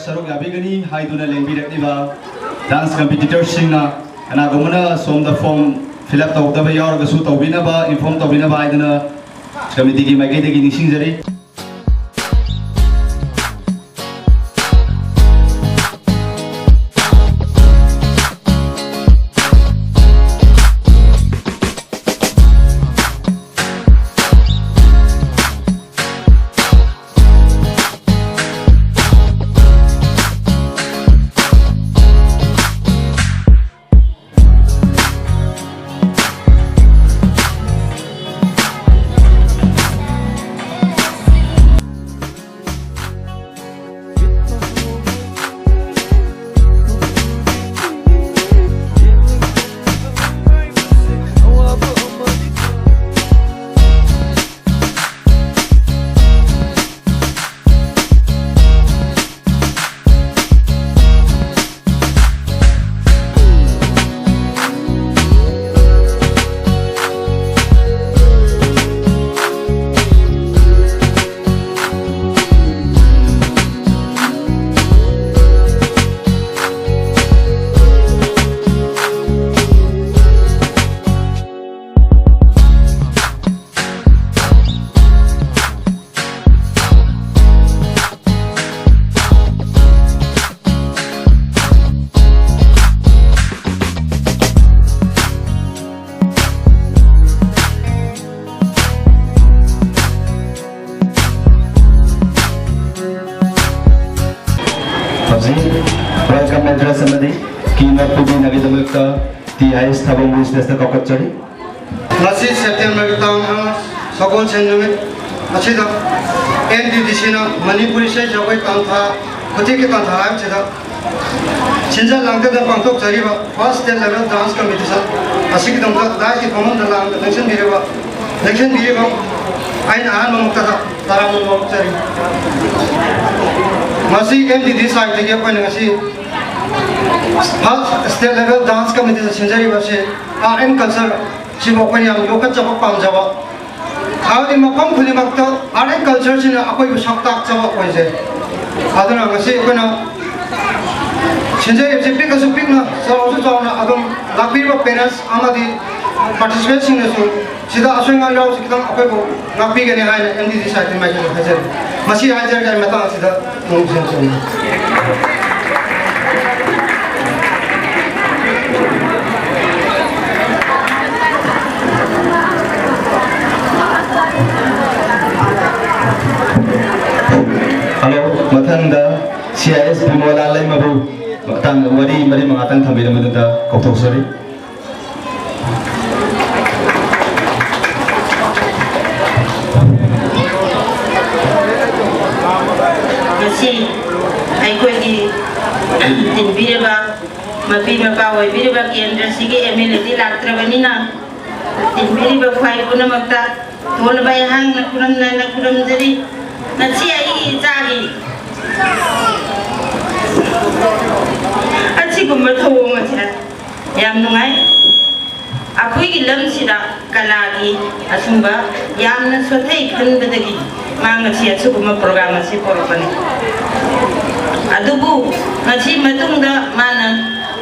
Saruk Yabigani, Haiduna Lembirakniva, dance competitors singna, and Agomana, some the form, Philip Tawdaba, the suit of Winaba, informed of Winaba, Idana, Committee Magadi in Singari. Welcome address amadi keynote to be navidamukta the highest thabang business na kokachari. Nasi September tang sakon senjumit achida NDDC na Manipuri se jawai tantha khoti ke tantha am chida chinja langta da pangtok chari ba first state level dance competition asik damda da ki common da lang election direba aina han mamukta da taram mamuk chari Masi MDD side lagi apa ni masi first state level dance competition senjari basi RM culture si apa ni yang lokat jawab pam jawab kalau di makam khuli makta RM culture si na apa ibu sakta jawab apa je aduna masi apa na senjari jepik kasu pik na sahaja jawab na adum lakbir ba parents amadi participate sing nasu sida asing ngal si kita apa ibu lakbir gani hai MDD side ni macam hajar masih hajar kan mata sida mungkin sini. Halo, matang da CIS Bimola Lai Mabu, matang wari mari mangatang thambi namu da koktok sori. Kasi ay ko di tinbireba mapimapa way bireba kendra sige MLA di laktrabani na tinbireba fay ko na magta tol bayang nakuram dari na siya i-tagi at sigong matawang siya yam nungay ako'y ilam sila kalagi asumba yam na sotay kan badagi mga siya sigong magprograma si Poropan adubu ngasi matungda mana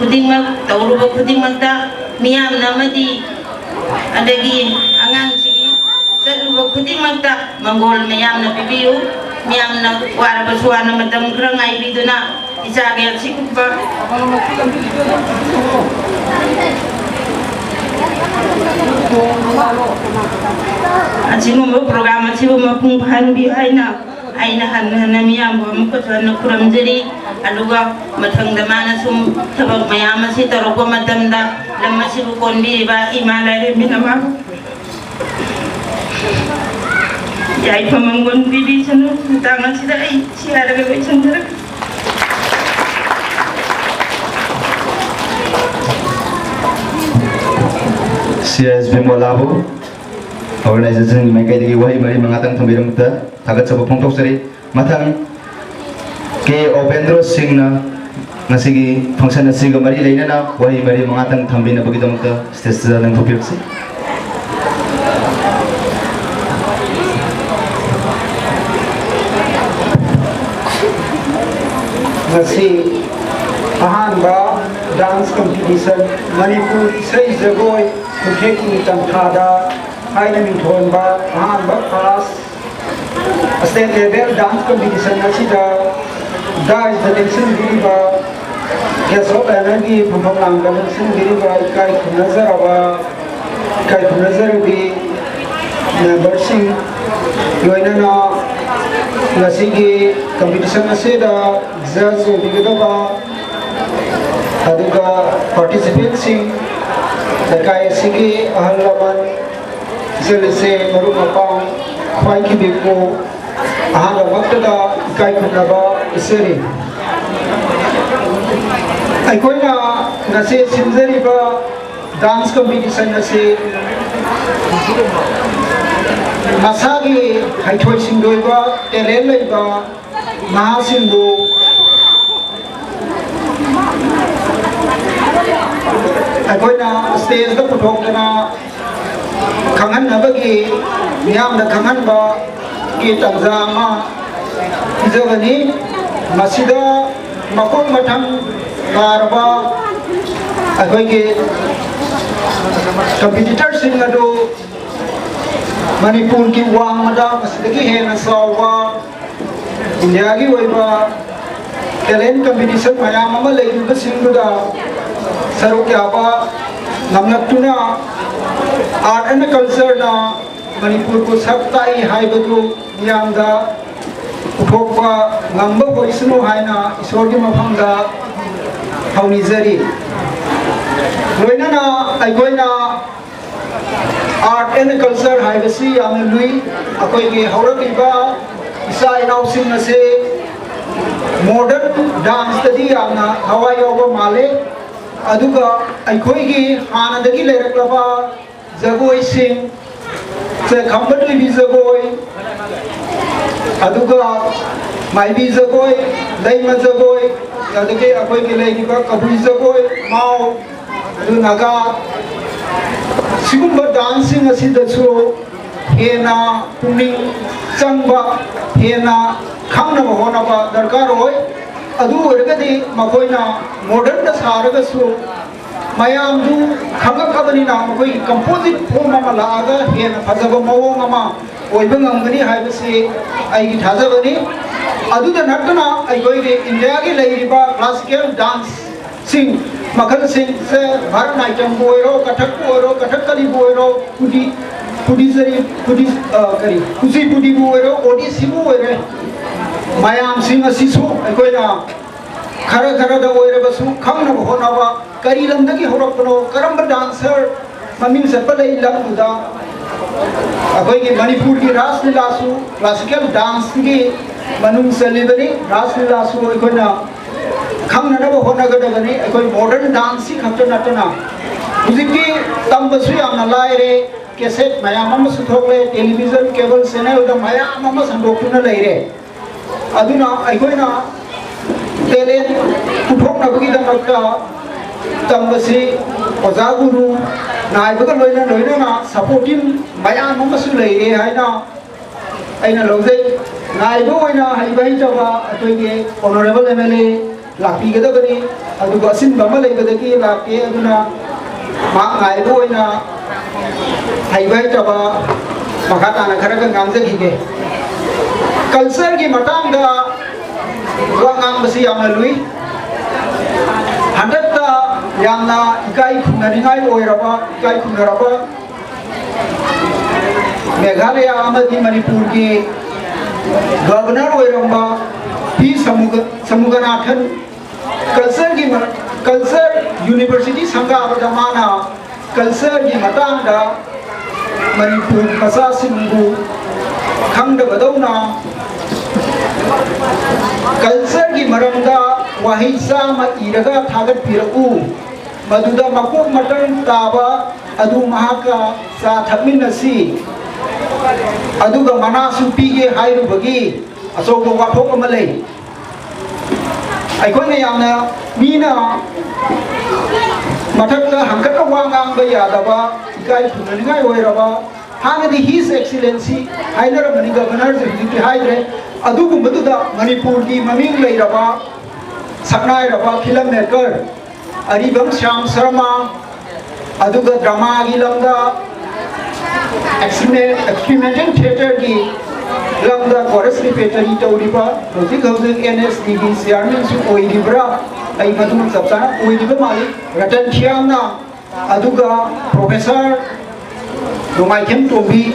kudingmak tauruba kudingmakta miyamna madi adagi angang sigi saluba kudingmakta manggol miyamna pibiu miyamna waraba suwana matam krangai biduna isagel sikuppa asinumba program asibu mapung phanbi aina hanna miyam bom ko thana kuramjari aluga mathangda mana sum thabak mayam asi taroko matamda lamma sibu konbi ba imalare minama yai pamangon bibi sanu tangan sida ai siara ga chandra CS Bimolabu organization mengkaji wahi mari mengatang thamiram ta thagat sabuk pongtok sari mathang ke Opendro Singh na ngasigi function asiga mari leina na wahi mari mengatang thambina bagi damta stage da nang topik si ngasi ahanba dance competition Manipur Isai Jagoi Kutheki Tanthada Haina Minthonba ahanba class state level dance competition asida guys the tension diriba keso energy phomphom lang tension diriba kai khunazar bi membership yoinana ngasigi competition asida judge bigidaba aduga participants sing dakai sigi ahalaman jelese maru mapang khwai ki beko ahanga waktada kai khunaba iseri aikoina nase simzari ba dance competition nase masagi haithoi singdoi ba talent lai ba mahasingbu aikoina stage da puthokna khangan nabagi miyam da khangan ba ki tangza ma izagani masida makon matham karba aikoige competitors sing adu Manipur ki wang mada masidagi hena sawa India ki oiba talent competition mayam ama leiduga singduda saruk yaba namnaktuna art and culture na Manipur ko sabtai haibadu miyamda uthokpa ngamba boisnu haina isorgi mafamda haunizari loinana aigoina art and culture haibasi amna lui akoige haurakiba isa inausing na se modern dance tadi amna hawai yoba male aduga aikoigi hanadagi leiraklaba jagoi sing se khambadli bi jagoi aduga mai bi jagoi laima jagoi adage akoigi leiba kabui jagoi mau adu naga sigumba dancing asidasu hena puning changba hena khangna hona ba darkar hoy adu orgadi makoina modern da saragasu mayam du khanga khabani na makoi composite form ma laaga hena phajaba mawong ama oibang amgani haibasi ai gi thajabani adu da natna ai goi ge India gi leiriba classical dance sing makhal sing se bharatnatyam boiro kathak kali boiro kusi pudi boiro odisi boiro mayam sing asisu aikoina khara da boiro basu khamna honaba kari lamdagi horakno karamba dancer maming sapalai lamduda akoigi Manipur ki ras lila su classical dance ki manung salibani ras lila su aikoina khangna na hona ga da ni akoi modern dance khapta natana muziki tambasu amna laire cassette mayam am suthokle television cable channel da mayam am sandokuna laire aduna akoi na talent puthok na bagi da nakta tambasi oja guru nai baga loina na supporting mayam am su laire haina aina lojai ngài bố na hay bây giờ mà tôi nghe honorable MLA là pi cái đó cái đi tôi gọi xin bấm lên cái kia là cái na mà ngài bố na hay bây giờ mà khát ăn khát cái ngang cái gì culture cái mặt ang da quang ang basi ang lui handat da yang na ikai khuna ni ngai oi raba ikai khuna raba Meghalaya amadi Manipur ki governor oi ramba P Samuganathan culture university sangha abadamana culture ki matang da Manipur masa singbu khang da badona culture ki maramda wahisa ma iraga thagat piraku maduda makok matang taba adu mahaka sa thaminasi aduga mana supige hairu bagi asoka wathok amalei aikoi na yamna mina mathakta hangkat wangang ba yadaba ikai thuningai oiraba hangadi his excellency hainara mani governor ji haidre adugumbatuda manipur gi maming leiraba saknai raba film maker aribam syam sharma aduga drama gi lamda experimental theater ki lamda chorus repertory tawriba hojik NSDB chairman su oiribra ai madu sabsana oiriba mali ratan khiamna aduga professor Nomai Kem Tobi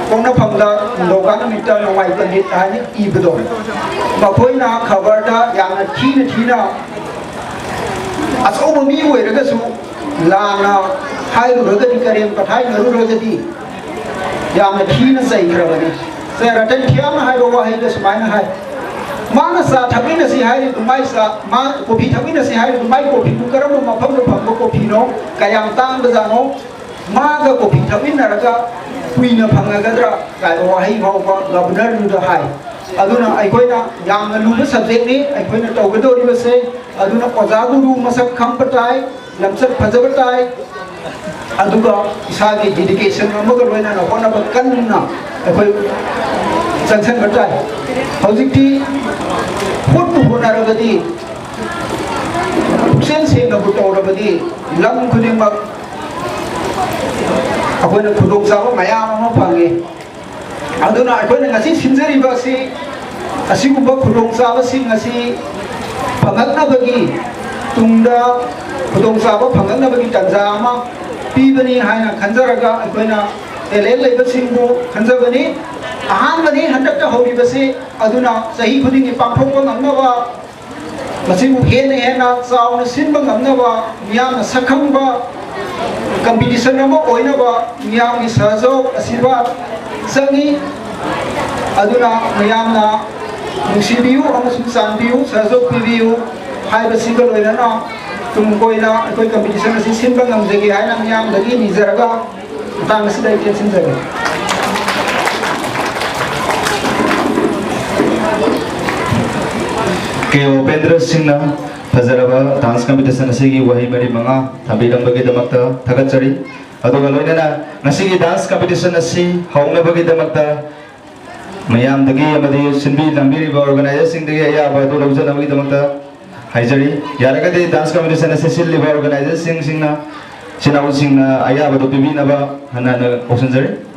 kongna phamda logan mita nomai pandit ani ibdo makoina khabarda yana thina aso mi oiraga su lana hairu ragadi karem pathai naru ragadi yamna thina sai khrabani se ratan khiamna hairu wa haida sumaina hai mana sa thakina si hai dumai sa ma kopi thakina si hai dumai kopi karam ma pham pham kopi no kayam tang bazano maga kopi thakina raga kuina phangagadra kai wa hai ba governor nu da hai aduna aikoina yamna luba subject ni aikoina tawgadori base aduna oja guru masak kham patai lamsat phajabatai aduga isagi dedication amaga loina na hona ba kanna akoi sanction batai hojikti khottu hona ragadi sen se na buto ragadi lam khuding mak akoina khudong sawa mayam ama phange aduna akoina ngasi sinjari ba si asigumba khudong sawa sing ngasi phangakna bagi tungda khudong sawa phangakna bagi tanja ama pibani haina khanjaraga akoina elel leba singbu khanjabani ahanbani handakta horibase aduna sahi khudingi pangthokpa ngamnaba masibu hena chauna sinba ngamnaba miyamna sakhangba competition ama oinaba miyamni sahajog asirwad sangi aduna miyamna nungsibiu amasung sanbiu sahajog pibiu haiba single oinana tumkoina akoi competition asi sinba ngamjagi haina miyam dagi nizaraga tang asida intention jaga ke Upendra Singh na fazaraba dance competition asigi wahi mari manga thabiram bagi damakta thagachari aduga loinana ngasigi dance competition asi hauna bagi damakta mayam dagi amadi sinbi lambiri ba organization dagi ya ba do lojana bagi damakta haijari yaragadi dance competition asi silli ba organization singna sinawu singna aya ba do bibina ba hanana osanjari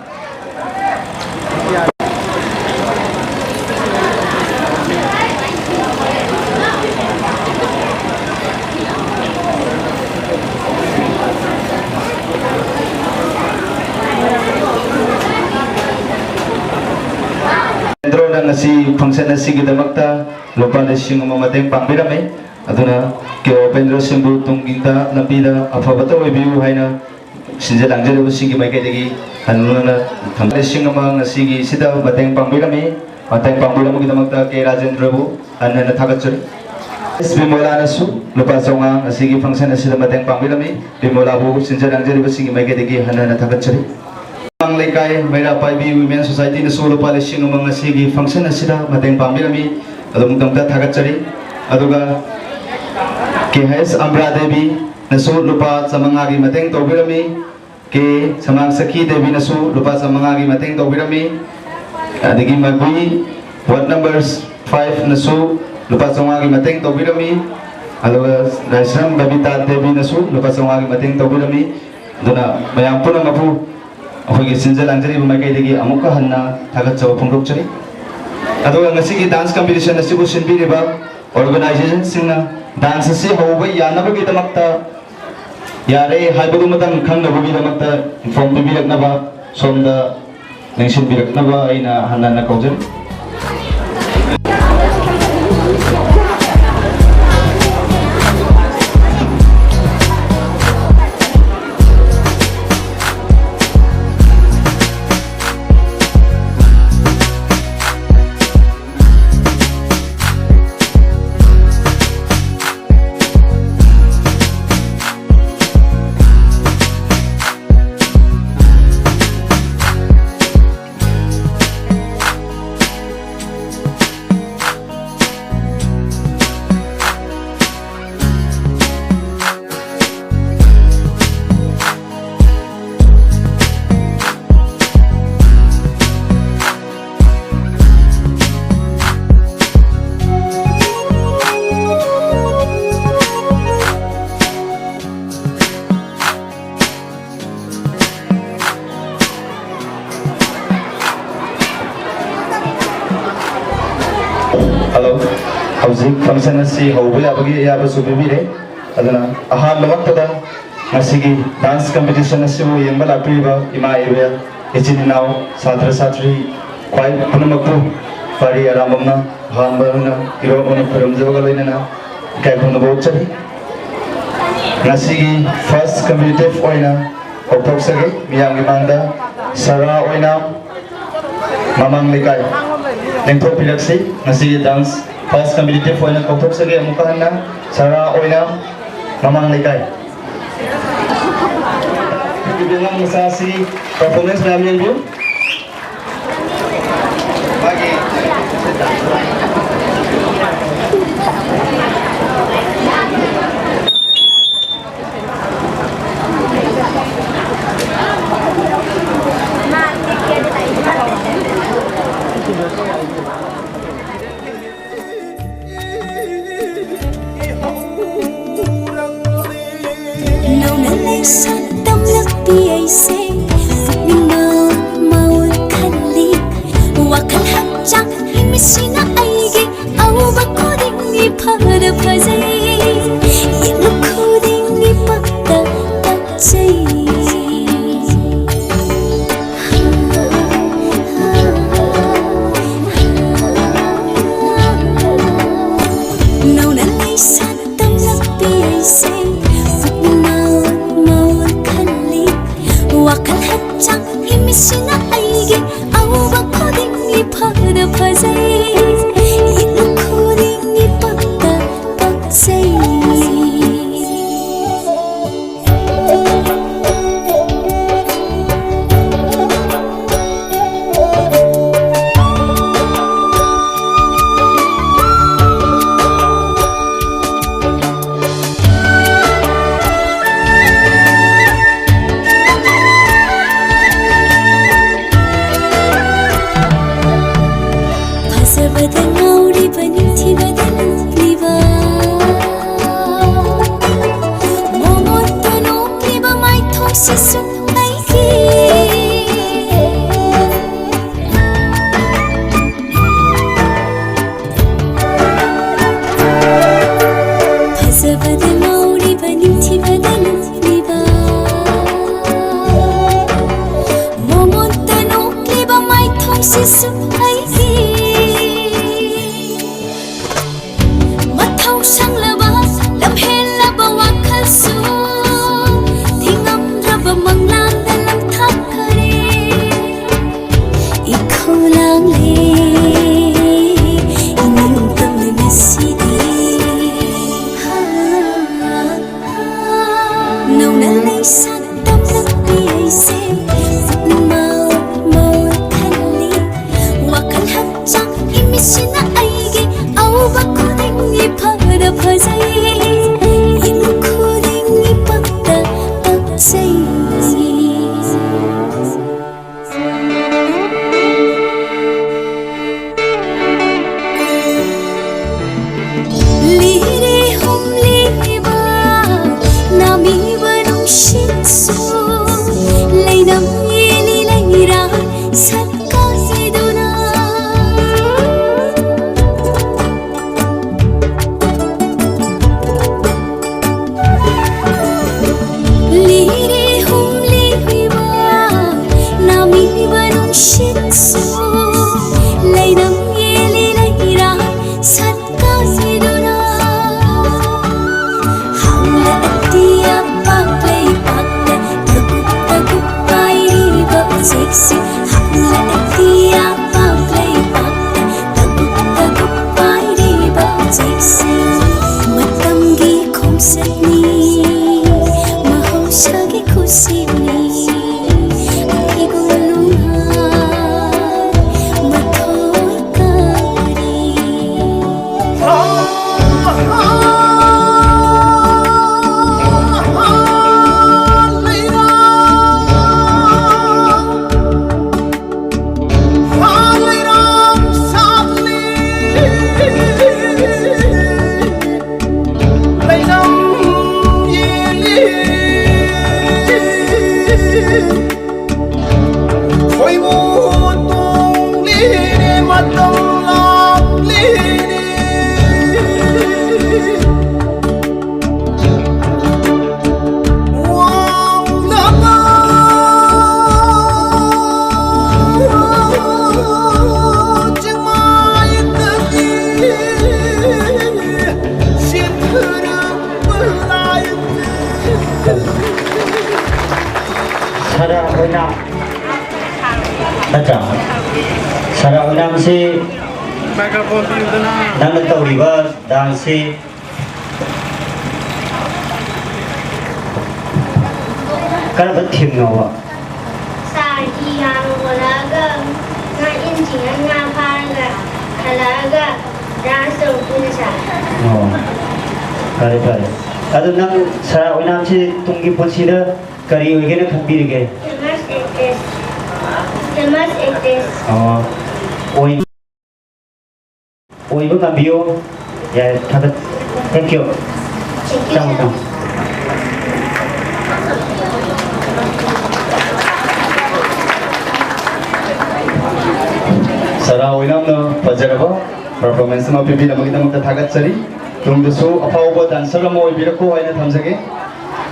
nasi function nasi kita makta lupa nasi ngomong mateng pambirame aduna ke Upendra Singh tungginda napida afabata webiu haina sinja langjare busingi mai kadegi hanuna thamre sing ngomong nasi gi sida mateng pambirame kita makta ke Rajendra bu anna thagachuri Bimola nasu lupa songa nasi gi function nasi mateng pambirame Bimola bu sinja langjare busingi mai kadegi hanana thagachuri Lekai Mera Paibi Women Society na solo palising mga sige function na sila mateng pambirami adum kamta thagachari aduga KHS Amra Devi na so lupa sa mga gi mateng tawbirami ke samang Sakhi Devi na so lupa sa mga gi mateng tawbirami adagi magui ward numbers 5 nasu lupa songa gi mateng tobirami aluga Raisram Babita Devi nasu lupa songa gi mateng tobirami duna mayam puna mapu akhoi sinjal anjari makai degi amuka hanna thagat chaw phungrok chari aduga ngasi gi dance competition asibu sinbi riba organization singna dance si hoba yanaba gi damakta yare haibagu matang khangnabu gi damakta inform bi raknaba somda nation bi raknaba aina hanna na kaujal Hello, hauzik function asi hobe abagi ya basu bibire adana aha lamaktada ngasigi dance competition asi wo yembal apriba ima area echini now satra satri kwai punamakku pari aramamna hambaruna iromona paramjaga lainana kai khunu bochari ngasigi first competitive oina optoksage miyang imanda sara oina mamang likai Lengkop pilaksi nasi dance first competitive oina koktok sage mukahanna sara oina mamang likai bilang masasi performance namin bu bagi Tâm lắc bi ai se mình mau khali wa khal hak chak misina ai ge au ba ko ding ni phara phajai ye lu ko ding ni patta tachai no na lai san tâm lắc bi ai se wakal hachang himisina aige awa koding ni phara phajai ye koding ni patta paksai 리리 홈리바 나미와 농신소 레이남 예리 레이라 산까지도나 리리 홈리바 나미와 농신소 레이남 예리 레이라 산까지도나 항라띠야 박레이 박레 타굽타굽 바이리바 섹시 항라띠야 박레이 박레 타굽타굽 바이리바 섹시 마tam기 콤셋니 마호샤기 쿠시니 이골루나 마토이까리 Sara Unam Baca Sara Unam si Nang nagtauriba dahil si Kana ba team nawa? Sa iyang walaga nga injingan nga paraga halaga rasa punasa. Oo. Kare. Ado nang Sara Unam si tunggi po sila kari uyagin ang kabirigay. Temas etes. Oo. Uy ba kabiyo? Ya, tagat. Thank you. Tama. Sara Oinamna Pajaraba performance ma pipi namagita magtatagat sari tungdusu apaw dancer mo ibirako ay na thamjage